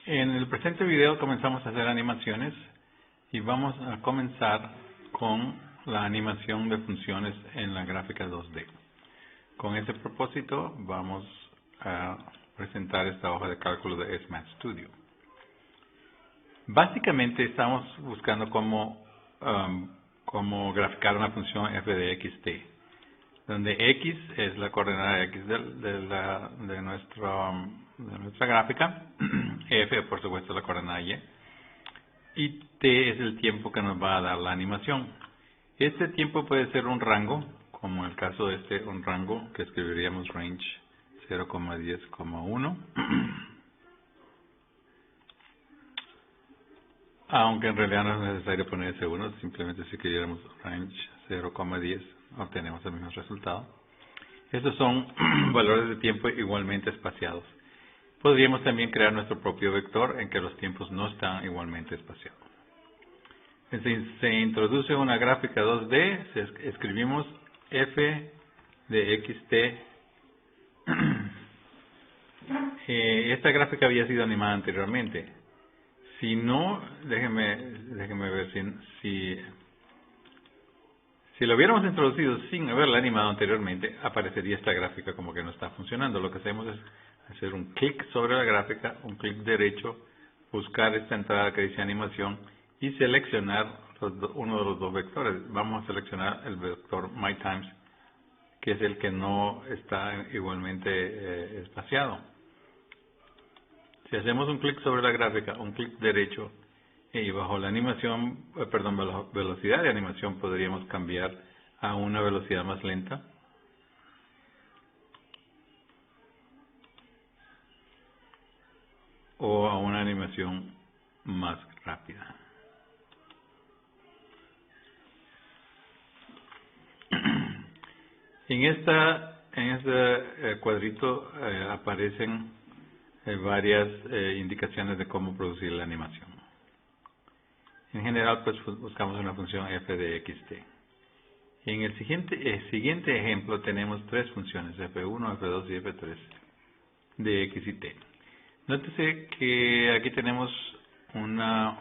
En el presente video comenzamos a hacer animaciones y vamos a comenzar con la animación de funciones en la gráfica 2D. Con ese propósito vamos a presentar esta hoja de cálculo de SMAT Studio. Básicamente estamos buscando cómo graficar una función f de xt, donde x es la coordenada x de nuestra gráfica, f por supuesto la coordenada y t es el tiempo que nos va a dar la animación. Este tiempo puede ser un rango, como en el caso de un rango que escribiríamos range 0,10,1, aunque en realidad no es necesario poner ese 1, simplemente si quisiéramos range 0,10 obtenemos el mismo resultado. Estos son valores de tiempo igualmente espaciados. Podríamos también crear nuestro propio vector en que los tiempos no están igualmente espaciados. Se introduce una gráfica 2D, escribimos f de xt. Esta gráfica había sido animada anteriormente. Si no, déjenme ver si lo hubiéramos introducido sin haberla animado anteriormente, aparecería esta gráfica como que no está funcionando. Lo que hacemos es hacer un clic sobre la gráfica, un clic derecho, buscar esta entrada que dice animación y seleccionar uno de los dos vectores. Vamos a seleccionar el vector myTimes, que es el que no está igualmente espaciado. Si hacemos un clic sobre la gráfica, un clic derecho, y bajo la animación, velocidad de animación, podríamos cambiar a una velocidad más lenta. O a una animación más rápida. En este cuadrito aparecen varias indicaciones de cómo producir la animación. En general, pues buscamos una función f de xt. En el siguiente ejemplo tenemos tres funciones, f1, f2 y f3 de x y t. Nótese que aquí tenemos una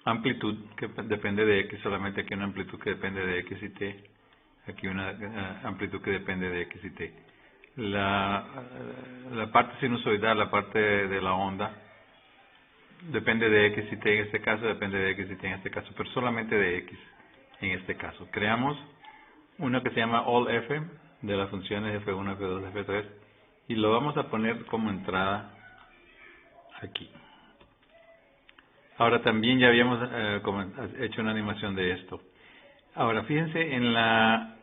amplitud que depende de x, solamente aquí una amplitud que depende de x y t, aquí una amplitud que depende de x y t. La parte sinusoidal, la parte de la onda, depende de x y t en este caso, depende de x y t en este caso, pero solamente de x en este caso. Creamos uno que se llama allF de las funciones f1, f2, f3 y lo vamos a poner como entrada aquí. Ahora también ya habíamos hecho una animación de esto. Ahora fíjense en la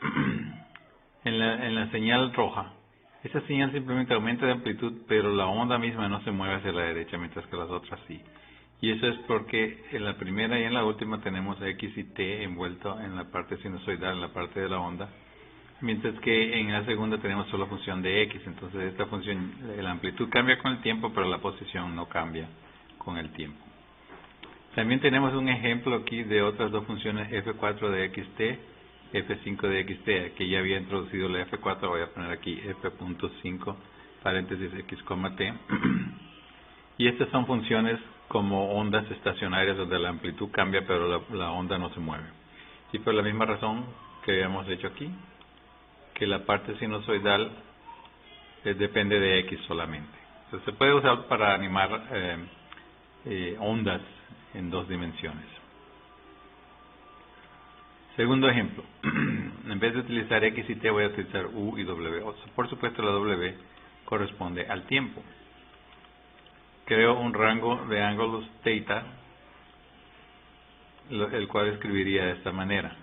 señal roja. Esa señal simplemente aumenta de amplitud, pero la onda misma no se mueve hacia la derecha, mientras que las otras sí. Y eso es porque en la primera y en la última tenemos x y t envuelto en la parte sinusoidal, en la parte de la onda, mientras que en la segunda tenemos solo función de x. Entonces esta función, la amplitud cambia con el tiempo, pero la posición no cambia con el tiempo. También tenemos un ejemplo aquí de otras dos funciones, f4 de xt, f5 de xt. Aquí ya había introducido la f4, voy a poner aquí f.5 paréntesis x, t. Y estas son funciones como ondas estacionarias donde la amplitud cambia pero la onda no se mueve. Y por la misma razón que habíamos hecho aquí, que la parte sinusoidal depende de x solamente. Entonces se puede usar para animar ondas en dos dimensiones. Segundo ejemplo, en vez de utilizar x y t voy a utilizar u y w. Por supuesto la w corresponde al tiempo. Creo un rango de ángulos θ, el cual escribiría de esta manera.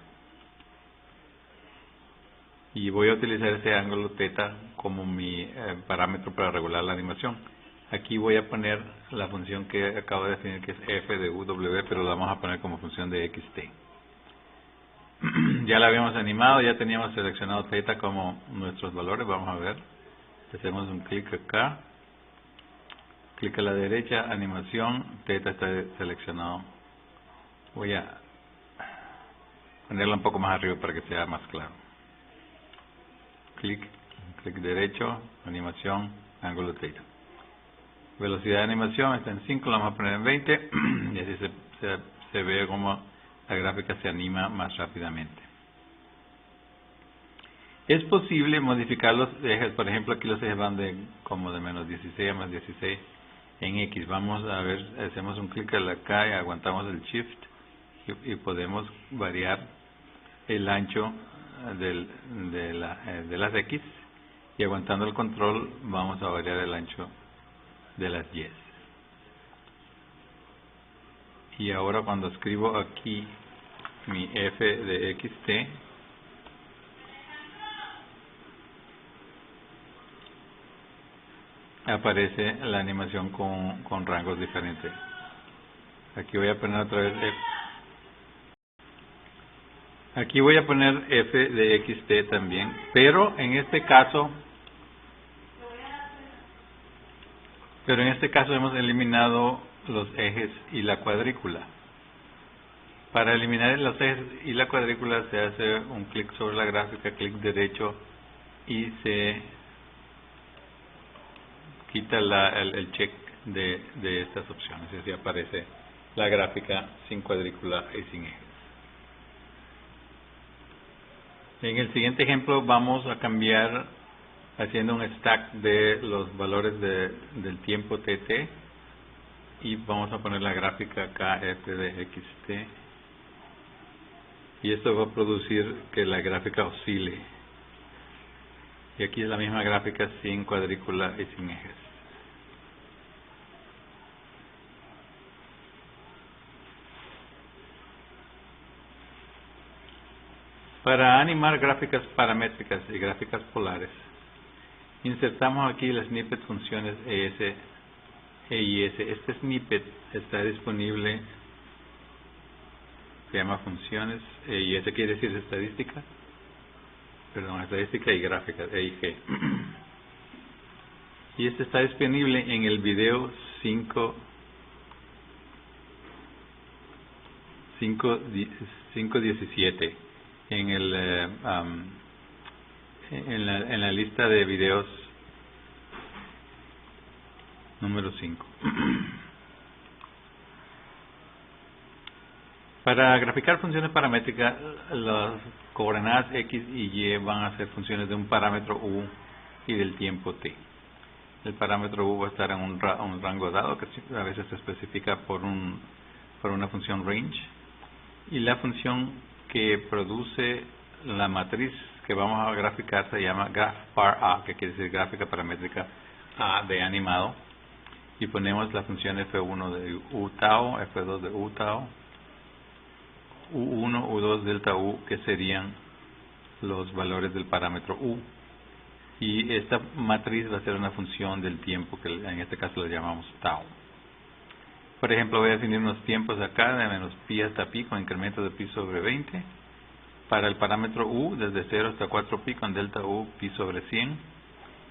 Y voy a utilizar ese ángulo θ como mi parámetro para regular la animación. Aquí voy a poner la función que acabo de definir, que es f de uw, pero la vamos a poner como función de xt. Ya la habíamos animado, ya teníamos seleccionado θ como nuestros valores. Vamos a ver. Hacemos un clic acá. Clic a la derecha, animación, θ está seleccionado. Voy a ponerla un poco más arriba para que sea más claro. Clic derecho, animación, ángulo θ. Velocidad de animación está en 5, lo vamos a poner en 20 y así se ve como la gráfica se anima más rápidamente. Es posible modificar los ejes, por ejemplo aquí los ejes van de menos 16 a más 16 en X. Vamos a ver, hacemos un clic acá y aguantamos el Shift y podemos variar el ancho de las X, y aguantando el control vamos a variar el ancho de las Y. Y ahora cuando escribo aquí mi f de xt, aparece la animación con rangos diferentes. Aquí voy a poner otra vez f. Aquí voy a poner f de xt también, pero en este caso hemos eliminado los ejes y la cuadrícula. Para eliminar los ejes y la cuadrícula se hace un clic sobre la gráfica, clic derecho, y se quita el check de estas opciones, y así aparece la gráfica sin cuadrícula y sin ejes. En el siguiente ejemplo vamos a cambiar haciendo un stack de los valores del tiempo tt, y vamos a poner la gráfica acá f de xt, y esto va a producir que la gráfica oscile, y aquí es la misma gráfica sin cuadrícula y sin ejes. Para animar gráficas paramétricas y gráficas polares, insertamos aquí las snippet funciones ES e IS. Este snippet está disponible, se llama funciones EIS, quiere decir estadística y gráfica, EIG. Y este está disponible en el video 5.17 en la lista de videos número 5. Para graficar funciones paramétricas, las coordenadas X y Y van a ser funciones de un parámetro U y del tiempo T. El parámetro U va a estar en un rango dado, que a veces se especifica por una función range, y la función que produce la matriz que vamos a graficar se llama graphpar_a, que quiere decir gráfica paramétrica A de animado, y ponemos la función f1 de u tau, f2 de u tau, u1, u2 delta u, que serían los valores del parámetro u, y esta matriz va a ser una función del tiempo, que en este caso le llamamos tau. Por ejemplo, voy a definir unos tiempos acá de menos pi hasta pi con incremento de pi sobre 20. Para el parámetro u, desde 0 hasta 4pi con delta u pi sobre 100.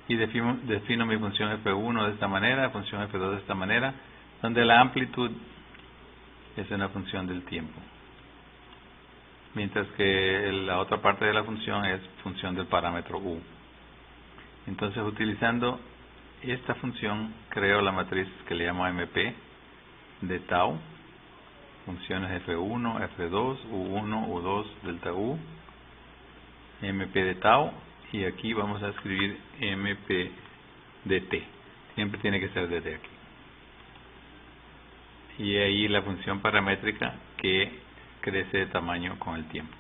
Y defino mi función f1 de esta manera, función f2 de esta manera, donde la amplitud es una función del tiempo, mientras que la otra parte de la función es función del parámetro u. Entonces, utilizando esta función, creo la matriz que le llamo MP de tau, funciones f1, f2, u1, u2, delta u, MP de tau, y aquí vamos a escribir MP de t. Siempre tiene que ser de t aquí. Y ahí la función paramétrica que crece de tamaño con el tiempo.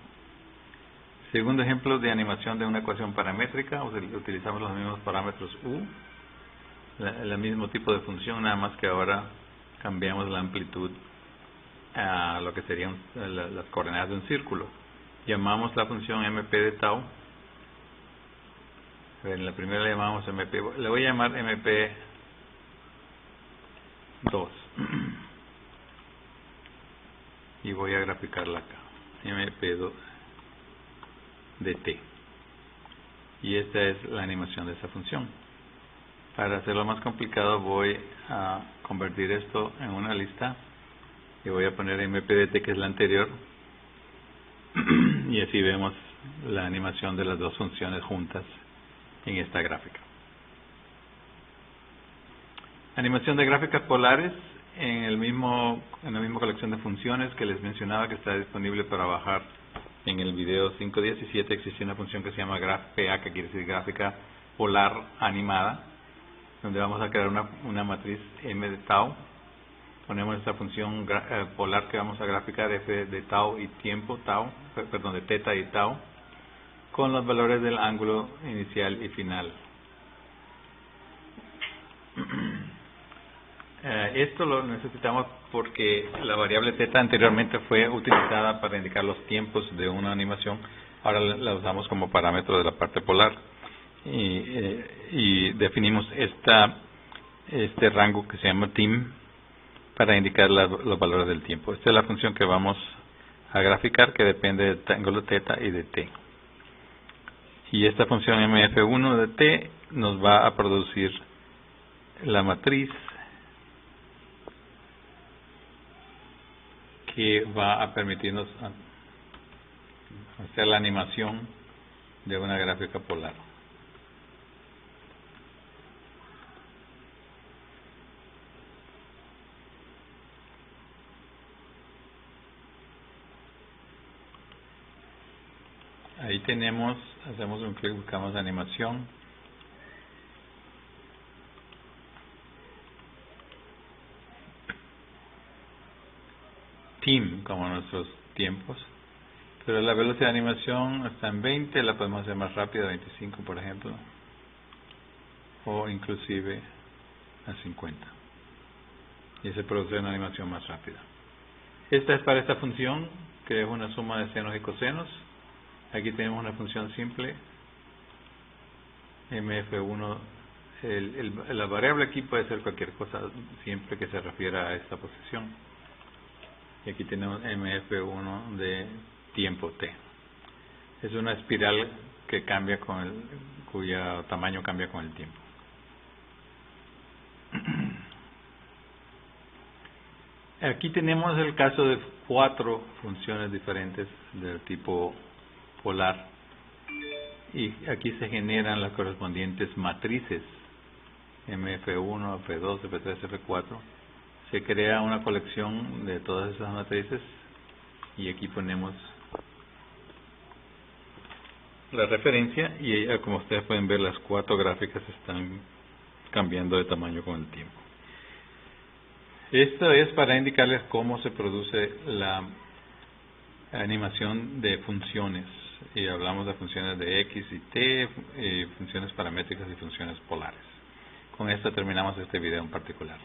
Segundo ejemplo de animación de una ecuación paramétrica, utilizamos los mismos parámetros u, el mismo tipo de función, nada más que ahora cambiamos la amplitud a lo que serían las coordenadas de un círculo. Llamamos la función MP de tau. En la primera le llamamos MP, le voy a llamar MP2 y voy a graficarla acá, MP2 de t, y esta es la animación de esa función. Para hacerlo más complicado voy a convertir esto en una lista y voy a poner MP de t, que es la anterior, y así vemos la animación de las dos funciones juntas en esta gráfica. Animación de gráficas polares en la misma colección de funciones que les mencionaba, que está disponible para bajar en el video 5.17. Existe una función que se llama GraphPA, que quiere decir gráfica polar animada, donde vamos a crear una matriz M de tau. Ponemos esta función polar que vamos a graficar, f de tau y tiempo, de teta y tau, con los valores del ángulo inicial y final. Esto lo necesitamos porque la variable teta anteriormente fue utilizada para indicar los tiempos de una animación. Ahora la usamos como parámetro de la parte polar y definimos este rango que se llama tim para indicar los valores del tiempo. Esta es la función que vamos a graficar, que depende del ángulo teta y de t. Y esta función mf1 de t nos va a producir la matriz que va a permitirnos hacer la animación de una gráfica polar. Ahí tenemos, hacemos un clic, buscamos animación. Tim, como nuestros tiempos. Pero la velocidad de animación está en 20, la podemos hacer más rápida, 25 por ejemplo. O inclusive a 50. Y se produce una animación más rápida. Esta es para esta función, que es una suma de senos y cosenos. Aquí tenemos una función simple, mf1. La variable aquí puede ser cualquier cosa, siempre que se refiera a esta posición. Y aquí tenemos mf1 de tiempo t. Es una espiral que cambia cuyo tamaño cambia con el tiempo. Aquí tenemos el caso de 4 funciones diferentes del tipo polar, y aquí se generan las correspondientes matrices mf1, f2, f3, f4. Se crea una colección de todas esas matrices y aquí ponemos la referencia y como ustedes pueden ver, las 4 gráficas están cambiando de tamaño con el tiempo. Esto es para indicarles cómo se produce la animación de funciones, y hablamos de funciones de x y t, funciones paramétricas y funciones polares. Con esto terminamos este video en particular.